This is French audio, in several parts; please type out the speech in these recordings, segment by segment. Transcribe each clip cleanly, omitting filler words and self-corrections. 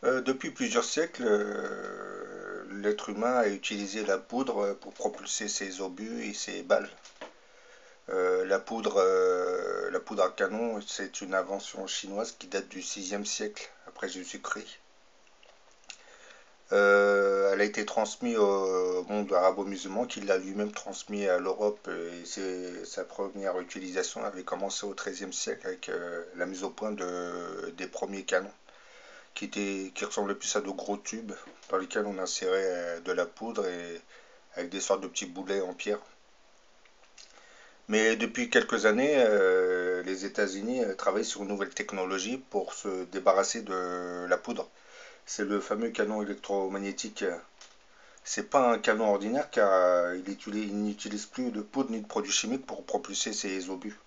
Depuis plusieurs siècles, l'être humain a utilisé la poudre pour propulser ses obus et ses balles. La poudre à canon, c'est une invention chinoise qui date du 6e siècle après Jésus-Christ. Elle a été transmise au monde arabo-musulman, qui l'a lui-même transmis à l'Europe, et sa première utilisation avait commencé au 13e siècle avec la mise au point des premiers canons, qui ressemblaient plus à de gros tubes dans lesquels on insérait de la poudre et avec des sortes de petits boulets en pierre. Mais depuis quelques années, les États-Unis travaillent sur une nouvelle technologie pour se débarrasser de la poudre. C'est le fameux canon électromagnétique. C'est pas un canon ordinaire car il n'utilise plus de poudre ni de produits chimiques pour propulser ses obus.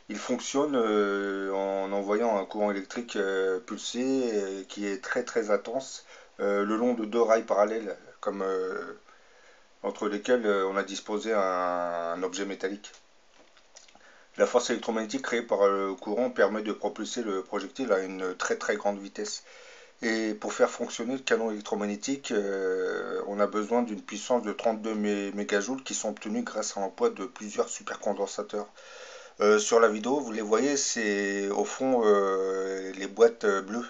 Il fonctionne en envoyant un courant électrique pulsé qui est très très intense le long de deux rails parallèles comme entre lesquels on a disposé un objet métallique. La force électromagnétique créée par le courant permet de propulser le projectile à une très très grande vitesse. Et pour faire fonctionner le canon électromagnétique, on a besoin d'une puissance de 32 mégajoules qui sont obtenues grâce à l'emploi de plusieurs supercondensateurs. Sur la vidéo, vous les voyez, c'est au fond les boîtes bleues.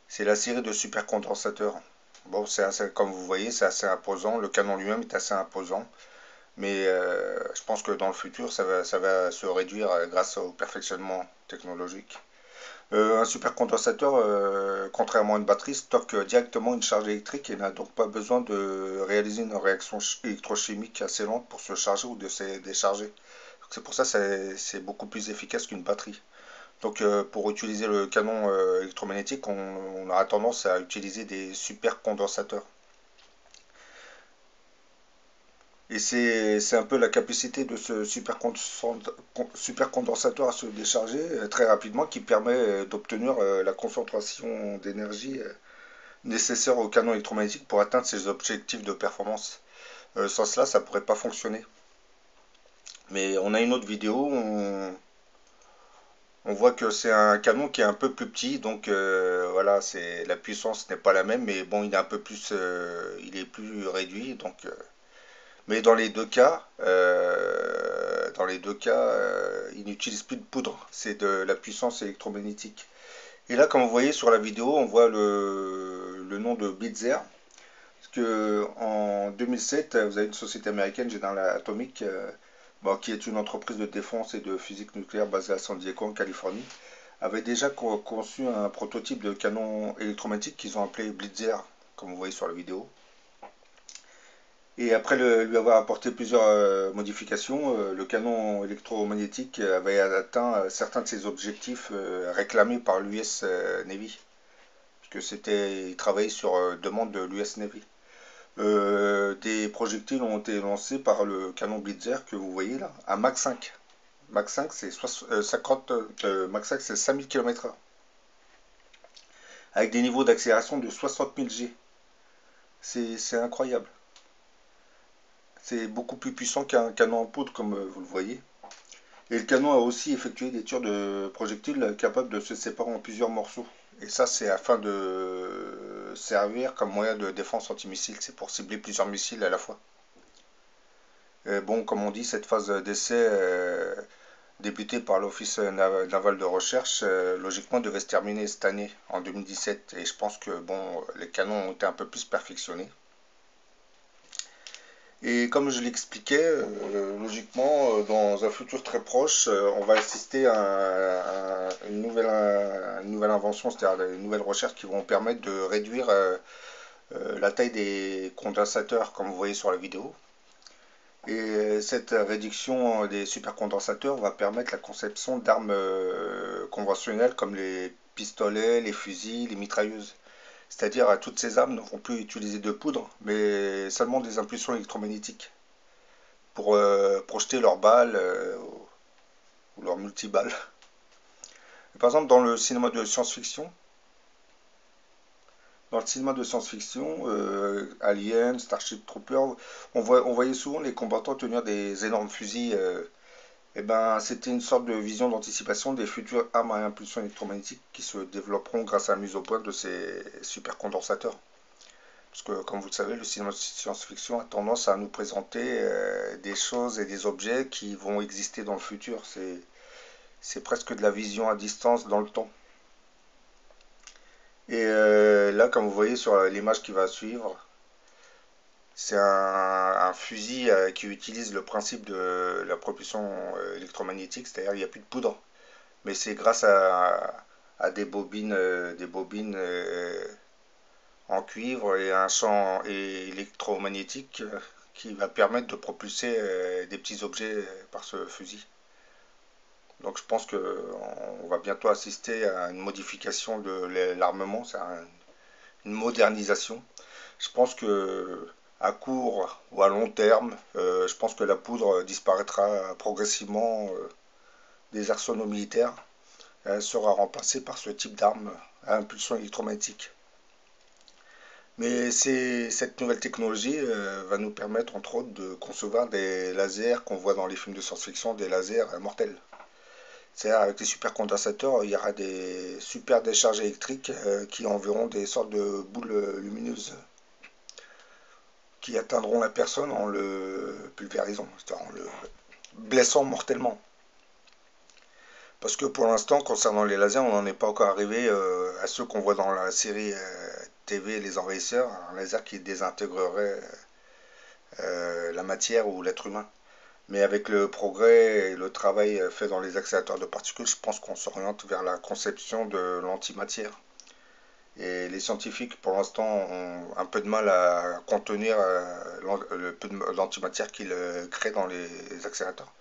C'est la série de supercondensateurs. Bon, comme vous voyez, c'est assez imposant. Le canon lui-même est assez imposant. Mais je pense que dans le futur, ça va se réduire grâce au perfectionnement technologique. Un supercondensateur, contrairement à une batterie, stocke directement une charge électrique et n'a donc pas besoin de réaliser une réaction électrochimique assez lente pour se charger ou de se décharger. C'est pour ça que c'est beaucoup plus efficace qu'une batterie. Donc pour utiliser le canon électromagnétique, on aura tendance à utiliser des supercondensateurs. Et c'est un peu la capacité de ce supercondensateur à se décharger très rapidement qui permet d'obtenir la concentration d'énergie nécessaire au canon électromagnétique pour atteindre ses objectifs de performance. Sans cela, ça ne pourrait pas fonctionner. Mais on a une autre vidéo où on voit que c'est un canon qui est un peu plus petit, donc voilà, la puissance n'est pas la même, mais bon, il est un peu plus, il est plus réduit, donc mais dans les deux cas, ils n'utilisent plus de poudre, c'est de la puissance électromagnétique. Et là, comme vous voyez sur la vidéo, on voit le nom de Blitzer, parce que en 2007, vous avez une société américaine, General Atomic, bon, qui est une entreprise de défense et de physique nucléaire basée à San Diego, en Californie, avait déjà conçu un prototype de canon électromagnétique qu'ils ont appelé Blitzer, comme vous voyez sur la vidéo. Et après lui avoir apporté plusieurs modifications, le canon électromagnétique avait atteint certains de ses objectifs réclamés par l'US Navy, puisque il travaillait sur demande de l'US Navy. Des projectiles ont été lancés par le canon Blitzer que vous voyez là, à Mach 5. Mach 5, c'est 50, Mach 5, c'est 5000 km/h, avec des niveaux d'accélération de 60 000 G. C'est incroyable. C'est beaucoup plus puissant qu'un canon en poudre, comme vous le voyez. Et le canon a aussi effectué des tirs de projectiles capables de se séparer en plusieurs morceaux. Et ça, c'est afin de servir comme moyen de défense antimissile. C'est pour cibler plusieurs missiles à la fois. Et bon, comme on dit, cette phase d'essai débutée par l'Office naval de recherche, logiquement devait se terminer cette année, en 2017. Et je pense que bon, les canons ont été un peu plus perfectionnés. Et comme je l'expliquais, logiquement, dans un futur très proche, on va assister à une nouvelle invention, c'est-à-dire une nouvelle recherche qui vont permettre de réduire la taille des condensateurs, comme vous voyez sur la vidéo. Et cette réduction des supercondensateurs va permettre la conception d'armes conventionnelles comme les pistolets, les fusils, les mitrailleuses. C'est-à-dire toutes ces armes ne vont plus utiliser de poudre, mais seulement des impulsions électromagnétiques pour projeter leurs balles ou leurs multiballes. Par exemple, dans le cinéma de science-fiction, Alien, Starship Trooper, on voyait souvent les combattants tenir des énormes fusils Eh ben, c'était une sorte de vision d'anticipation des futures armes à impulsion électromagnétique qui se développeront grâce à la mise au point de ces supercondensateurs. Parce que, comme vous le savez, le cinéma de science-fiction a tendance à nous présenter des choses et des objets qui vont exister dans le futur. C'est presque de la vision à distance dans le temps. Et là, comme vous voyez sur l'image qui va suivre, c'est un fusil qui utilise le principe de la propulsion électromagnétique, c'est-à-dire il n'y a plus de poudre. Mais c'est grâce à des bobines en cuivre et un champ électromagnétique qui va permettre de propulser des petits objets par ce fusil. Donc je pense qu'on va bientôt assister à une modification de l'armement, une modernisation. Je pense que à court ou à long terme, je pense que la poudre disparaîtra progressivement des arsenaux militaires. Elle sera remplacée par ce type d'arme à impulsion électromagnétique. Mais cette nouvelle technologie va nous permettre entre autres de concevoir des lasers qu'on voit dans les films de science-fiction, des lasers mortels. C'est-à-dire avec les supercondensateurs, il y aura des super décharges électriques qui enverront des sortes de boules lumineuses qui atteindront la personne en le pulvérisant, c'est-à-dire en le blessant mortellement. Parce que pour l'instant, concernant les lasers, on n'en est pas encore arrivé à ceux qu'on voit dans la série TV Les Envahisseurs, un laser qui désintégrerait la matière ou l'être humain. Mais avec le progrès et le travail fait dans les accélérateurs de particules, je pense qu'on s'oriente vers la conception de l'antimatière. Et les scientifiques, pour l'instant, ont un peu de mal à contenir le peu d'antimatière qu'ils créent dans les accélérateurs.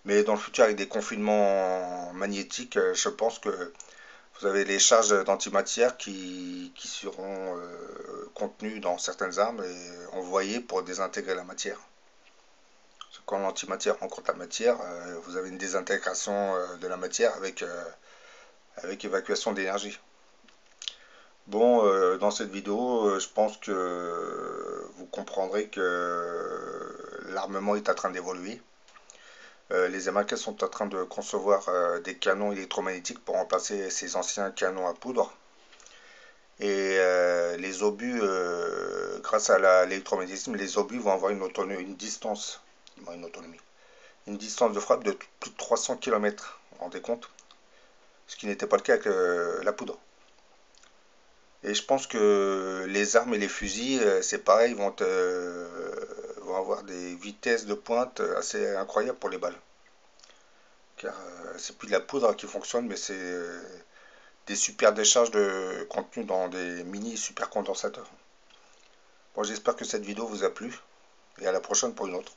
Mais dans le futur, avec des confinements magnétiques, je pense que vous avez les charges d'antimatière qui seront contenues dans certaines armes et envoyées pour désintégrer la matière. Parce que quand l'antimatière rencontre la matière, vous avez une désintégration de la matière avec évacuation d'énergie. Bon, dans cette vidéo, je pense que vous comprendrez que l'armement est en train d'évoluer. Les Américains sont en train de concevoir des canons électromagnétiques pour remplacer ces anciens canons à poudre. Et les obus, grâce à l'électromagnétisme, les obus vont avoir une autonomie, une distance de frappe de plus de 300 km, vous vous rendez compte? Ce qui n'était pas le cas avec la poudre. Et je pense que les armes et les fusils, c'est pareil, vont avoir des vitesses de pointe assez incroyables pour les balles. Car c'est plus de la poudre qui fonctionne, mais c'est des super décharges de contenu dans des mini supercondensateurs. Bon, j'espère que cette vidéo vous a plu, et à la prochaine pour une autre.